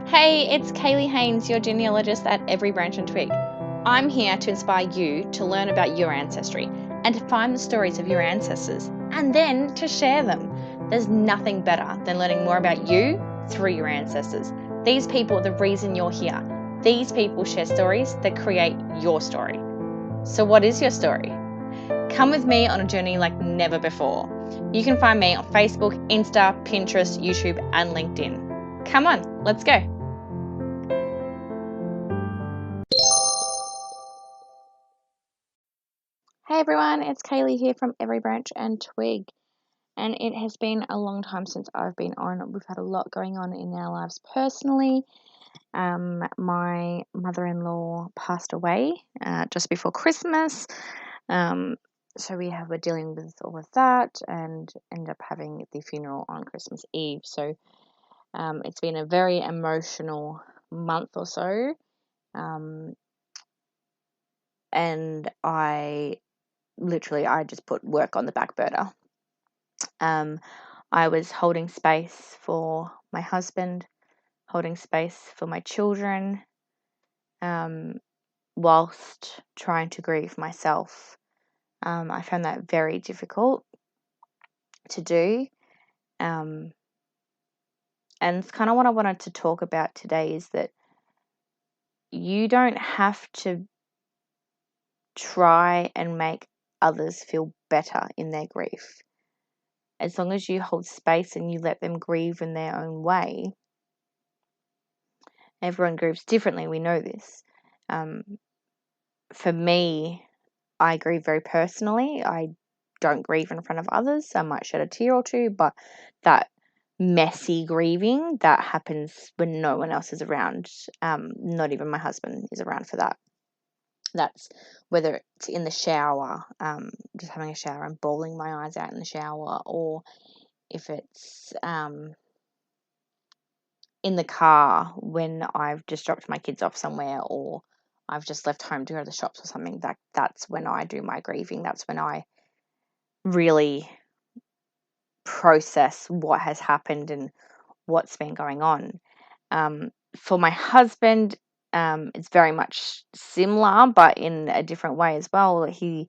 Hey, it's Kaeli Haines, your genealogist at Every Branch and Twig. I'm here to inspire you to learn about your ancestry and to find the stories of your ancestors and then to share them. There's nothing better than learning more about you through your ancestors. These people are the reason you're here. These people share stories that create your story. So, what is your story? Come with me on a journey like never before. You can find me on Facebook, Insta, Pinterest, YouTube, and LinkedIn. Come on, let's go. Hey everyone, it's Kaeli here from Every Branch and Twig, and it has been a long time since I've been on. We've had a lot going on in our lives personally. My mother-in-law passed away just before Christmas, so we're dealing with all of that and ended up having the funeral on Christmas Eve. So it's been a very emotional month or so, and I just put work on the back burner. I was holding space for my husband, holding space for my children, whilst trying to grieve myself. I found that very difficult to do. And it's kind of what I wanted to talk about today is that you don't have to try and make others feel better in their grief. As long as you hold space and you let them grieve in their own way. Everyone grieves differently, we know this. For me, I grieve very personally. I don't grieve in front of others. I might shed a tear or two, but that messy grieving, that happens when no one else is around. Not even my husband is around for that. That's whether it's in the shower, just having a shower and bawling my eyes out in the shower, or if it's in the car when I've just dropped my kids off somewhere, or I've just left home to go to the shops or something. That's when I do my grieving. That's when I really process what has happened and what's been going on. For my husband, it's very much similar, but in a different way as well. He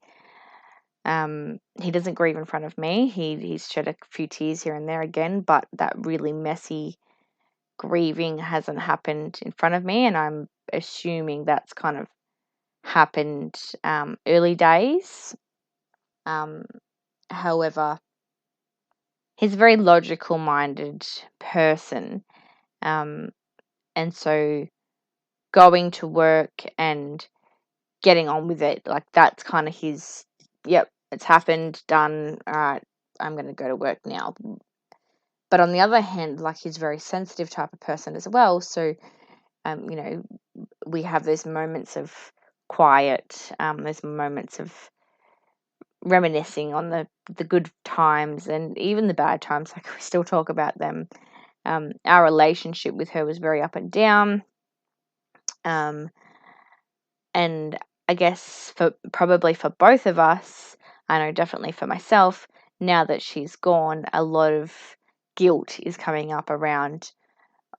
doesn't grieve in front of me. He's shed a few tears here and there again, but that really messy grieving hasn't happened in front of me, and I'm assuming that's kind of happened early days. However, he's a very logical minded person, and so going to work and getting on with it, like that's kind of his, yep, it's happened, done, all right, I'm going to go to work now. But on the other hand, like, he's a very sensitive type of person as well, so we have those moments of quiet, those moments of reminiscing on the good times and even the bad times. Like, we still talk about them. Our relationship with her was very up and down, and I guess probably for both of us, I know definitely for myself, now that she's gone, a lot of guilt is coming up around,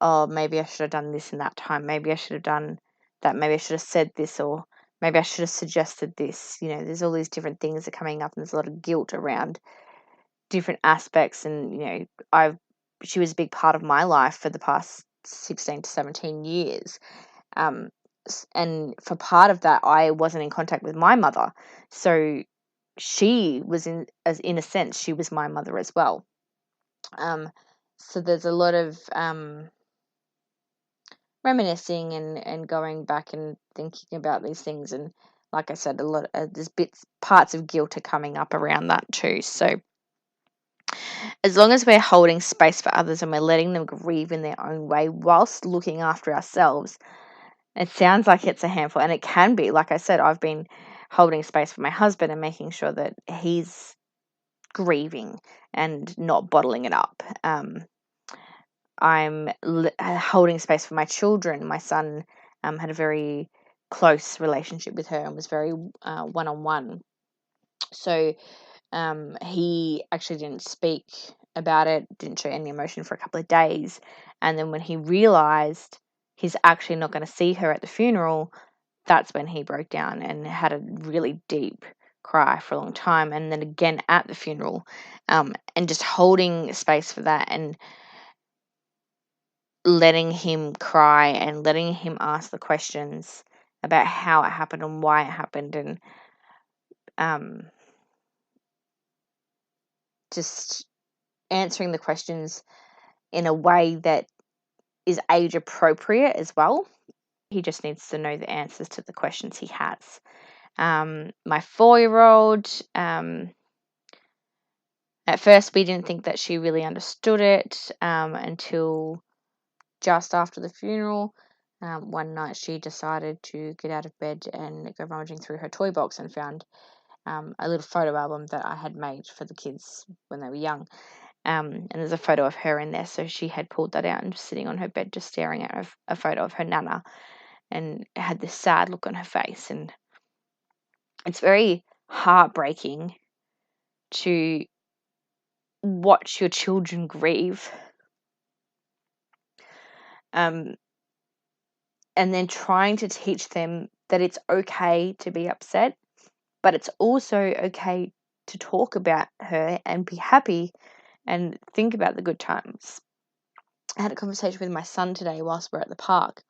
oh, maybe I should have done this in that time. Maybe I should have done that. Maybe I should have said this, or maybe I should have suggested this. There's all these different things that are coming up, and there's a lot of guilt around different aspects. And, she was a big part of my life for the past 16 to 17 years. And for part of that, I wasn't in contact with my mother. So she was in a sense, she was my mother as well. So there's a lot of reminiscing and going back and thinking about these things, and like I said, a lot there's parts of guilt are coming up around that too. So as long as we're holding space for others and we're letting them grieve in their own way whilst looking after ourselves, it sounds like it's a handful, and it can be. Like I said, I've been holding space for my husband and making sure that he's grieving and not bottling it up. I'm holding space for my children. My son had a very close relationship with her and was very one-on-one. So he actually didn't speak about it, didn't show any emotion for a couple of days. And then when he realized he's actually not going to see her at the funeral, that's when he broke down and had a really deep cry for a long time. And then again at the funeral, and just holding space for that and letting him cry and letting him ask the questions about how it happened and why it happened, and just answering the questions in a way that is age appropriate as well. He just needs to know the answers to the questions he has. My 4-year-old, at first we didn't think that she really understood it until just after the funeral. One night she decided to get out of bed and go rummaging through her toy box and found a little photo album that I had made for the kids when they were young. And there's a photo of her in there, so she had pulled that out and just sitting on her bed just staring at a photo of her nana, and had this sad look on her face. And it's very heartbreaking to watch your children grieve, and then trying to teach them that it's okay to be upset, but it's also okay to talk about her and be happy and think about the good times. I had a conversation with my son today whilst we're at the park.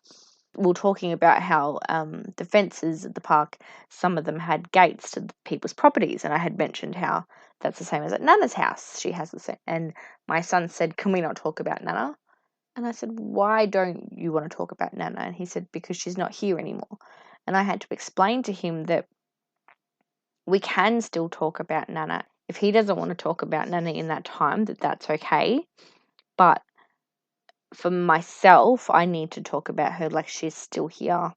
We were talking about how the fences at the park, some of them had gates to people's properties, and I had mentioned how that's the same as at Nana's house. She has the same. And my son said, "Can we not talk about Nana?" And I said, "Why don't you want to talk about Nana?" And he said, "Because she's not here anymore." And I had to explain to him that we can still talk about Nana. If he doesn't want to talk about Nana in that time, that's okay. But for myself, I need to talk about her like she's still here,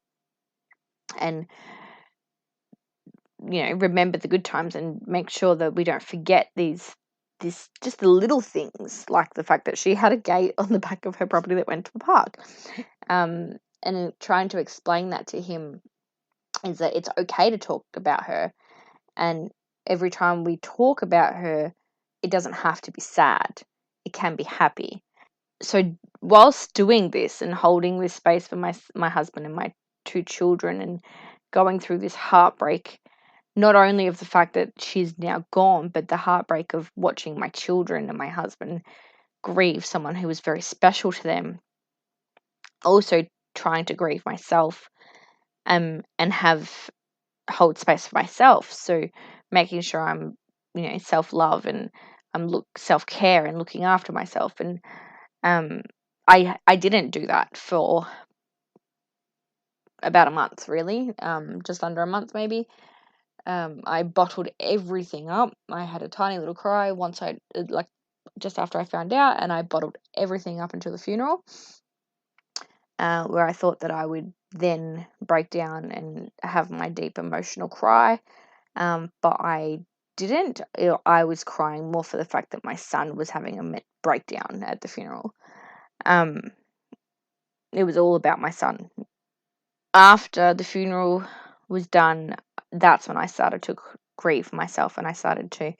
and remember the good times and make sure that we don't forget this just the little things, like the fact that she had a gate on the back of her property that went to the park. And trying to explain that to him is that it's okay to talk about her, and every time we talk about her, it doesn't have to be sad. It can be happy. So whilst doing this and holding this space for my husband and my 2 children, and going through this heartbreak, not only of the fact that she's now gone, but the heartbreak of watching my children and my husband grieve someone who was very special to them, also trying to grieve myself, and hold space for myself. So making sure I'm, self-love, and I'm self-care and looking after myself. And I didn't do that for about a month, really, just under a month maybe. I bottled everything up. I had a tiny little cry once just after I found out, and I bottled everything up until the funeral, where I thought that I would then break down and have my deep emotional cry. But I didn't. I was crying more for the fact that my son was having a breakdown at the funeral. It was all about my son. After the funeral was done, that's when I started to grieve myself, and I started to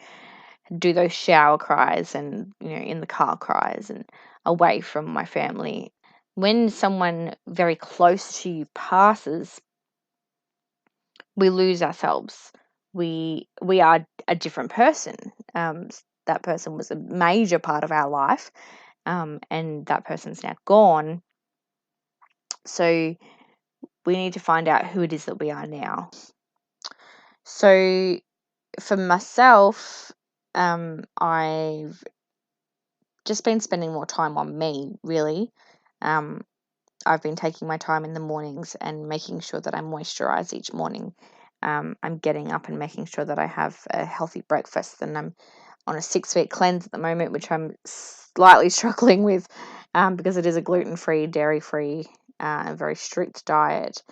do those shower cries and, in the car cries and away from my family. When someone very close to you passes, we lose ourselves. We are a different person. That person was a major part of our life, and that person's now gone. So we need to find out who it is that we are now. So for myself, I've just been spending more time on me, really. I've been taking my time in the mornings and making sure that I moisturize each morning. I'm getting up and making sure that I have a healthy breakfast, and I'm on a 6-week cleanse at the moment, which I'm slightly struggling with, because it is a gluten-free, dairy-free, very strict diet.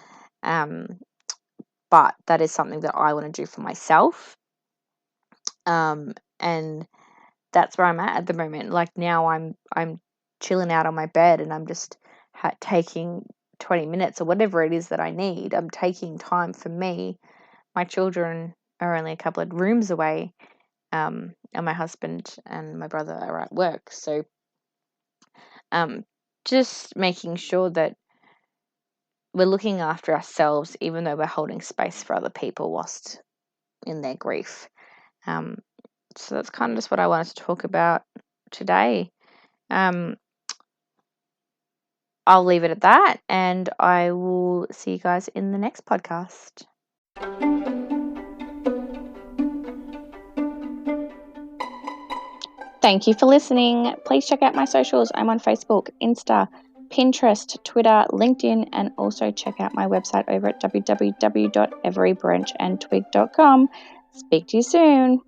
But that is something that I want to do for myself. And that's where I'm at the moment. Like now I'm chilling out on my bed, and I'm just taking 20 minutes or whatever it is that I need. I'm taking time for me. My children are only a couple of rooms away, and my husband and my brother are at work. So just making sure that we're looking after ourselves, even though we're holding space for other people whilst in their grief. So that's kind of just what I wanted to talk about today. I'll leave it at that, and I will see you guys in the next podcast. Thank you for listening. Please check out my socials. I'm on Facebook, Insta, Pinterest, Twitter, LinkedIn, and also check out my website over at www.everybranchandtwig.com. Speak to you soon.